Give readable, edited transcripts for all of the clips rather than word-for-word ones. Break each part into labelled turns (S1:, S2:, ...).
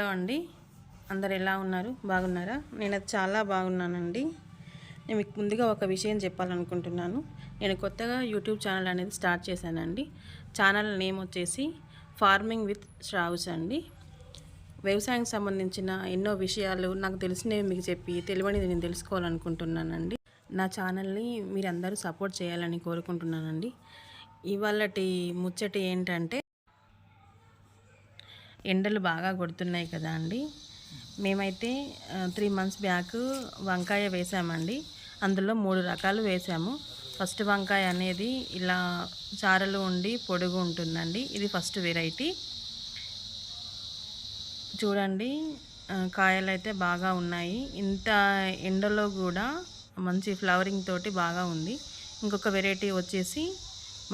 S1: Hello అండి, అందరు ఎలా ఉన్నారు? బాగున్నారా? నేను చాలా బాగున్నానండి. నేను మీకు ముందుగా ఒక విషయం చెప్పాలనుకుంటున్నాను. నేను కొత్తగా యూట్యూబ్ ఛానల్ అనేది స్టార్ట్ చేశానండి. ఛానల్ నేమ్ వచ్చేసి ఫార్మింగ్ విత్ శ్రావ్స్ అండి. వ్యవసాయానికి సంబంధించిన ఎన్నో విషయాలు నాకు తెలిసినవి మీకు చెప్పి తెలియనిది నేను తెలుసుకోవాలనుకుంటున్నానండి. నా ఛానల్ని మీరందరూ సపోర్ట్ చేయాలని కోరుకుంటున్నానండి. ఇవాళటి ముచ్చటి ఏంటంటే, ఎండలు బాగా కొడుతున్నాయి కదా అండి. మేమైతే 3 months బ్యాక్ వంకాయ వేసామండి. అందులో 3 రకాలు వేసాము. ఫస్ట్ వంకాయ అనేది ఇలా చారలు ఉండి పొడుగు ఉంటుందండి. ఇది ఫస్ట్ వెరైటీ. చూడండి, కాయలు అయితే బాగా ఉన్నాయి. ఇంత ఎండలో కూడా మంచి ఫ్లవరింగ్ తోటి బాగా ఉంది. ఇంకొక వెరైటీ వచ్చేసి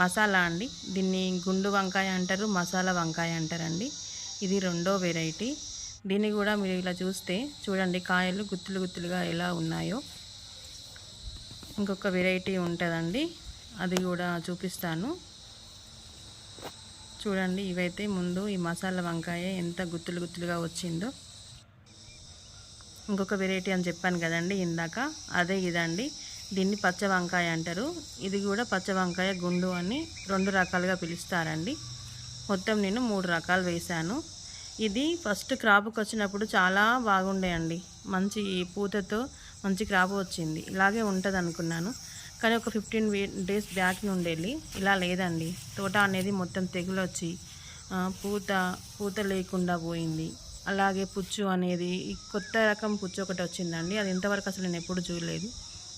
S1: మసాలా అండి. దీన్ని గుండు వంకాయ అంటారు, మసాలా వంకాయ అంటారండి. ఇది రెండో వెరైటీ. దీన్ని కూడా మీరు ఇలా చూస్తే చూడండి, కాయలు గుత్తులు గుత్తులుగా ఎలా ఉన్నాయో. ఇంకొక వెరైటీ ఉంటుందండి, అది కూడా చూపిస్తాను. చూడండి, ఇవైతే ముందు ఈ మసాలా వంకాయ ఎంత గుత్తులు గుత్తులుగా వచ్చిందో. ఇంకొక వెరైటీ అని చెప్పాను కదండి ఇందాక, అదే ఇదండి. దీన్ని పచ్చ వంకాయ అంటారు. ఇది కూడా పచ్చ వంకాయ గుండు అని 2 రకాలుగా పిలుస్తారండి. మొత్తం నేను 3 రకాలు వేశాను. ఇది ఫస్ట్ క్రాప్కి వచ్చినప్పుడు చాలా బాగుండే అండి. మంచి పూతతో మంచి క్రాప్ వచ్చింది. ఇలాగే ఉంటుంది అనుకున్నాను, కానీ ఒక 15 days బ్యాక్ నుండి వెళ్ళి ఇలా లేదండి. తోట అనేది మొత్తం తెగులు వచ్చి పూత లేకుండా పోయింది. అలాగే పుచ్చు అనేది కొత్త రకం పుచ్చు ఒకటి వచ్చిందండి. అది ఇంతవరకు అసలు నేను ఎప్పుడు చూడలేదు,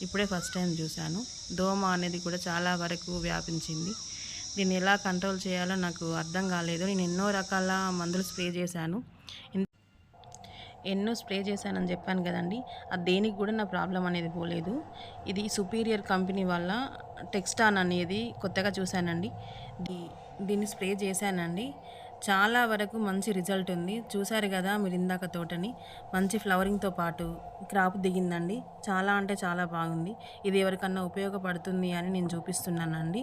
S1: ఇప్పుడే ఫస్ట్ టైం చూశాను. దోమ అనేది కూడా చాలా వరకు వ్యాపించింది. దీన్ని ఎలా కంట్రోల్ చేయాలో నాకు అర్థం కాలేదు. నేను ఎన్నో రకాల మందులు స్ప్రే చేశాను, అని చెప్పాను కదండి. అది దేనికి కూడా నా ప్రాబ్లం అనేది పోలేదు. ఇది సుపీరియర్ కంపెనీ వల్ల టెక్స్టాన్ అనేది కొత్తగా చూశానండి. దీన్ని స్ప్రే చేశానండి. చాలా వరకు మంచి రిజల్ట్ ఉంది. చూశారు కదా మీరు ఇందాక తోటని, మంచి ఫ్లవరింగ్తో పాటు క్రాప్ దిగిందండి. చాలా అంటే చాలా బాగుంది. ఇది ఎవరికన్నా ఉపయోగపడుతుంది అని నేను చూపిస్తున్నానండి.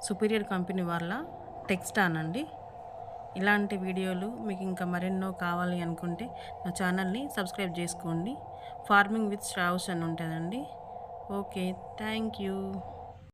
S1: సుపీరియర్ కంపెనీ వాళ్ళ టెక్స్టాన్ అండి. ఇలాంటి వీడియోలు మీకు ఇంకా మరెన్నో కావాలి అనుకుంటే నా ఛానల్ని సబ్స్క్రైబ్ చేసుకోండి. ఫార్మింగ్ విత్ శ్రావ్స్ అని ఉంటుందండి. Okay, thank you.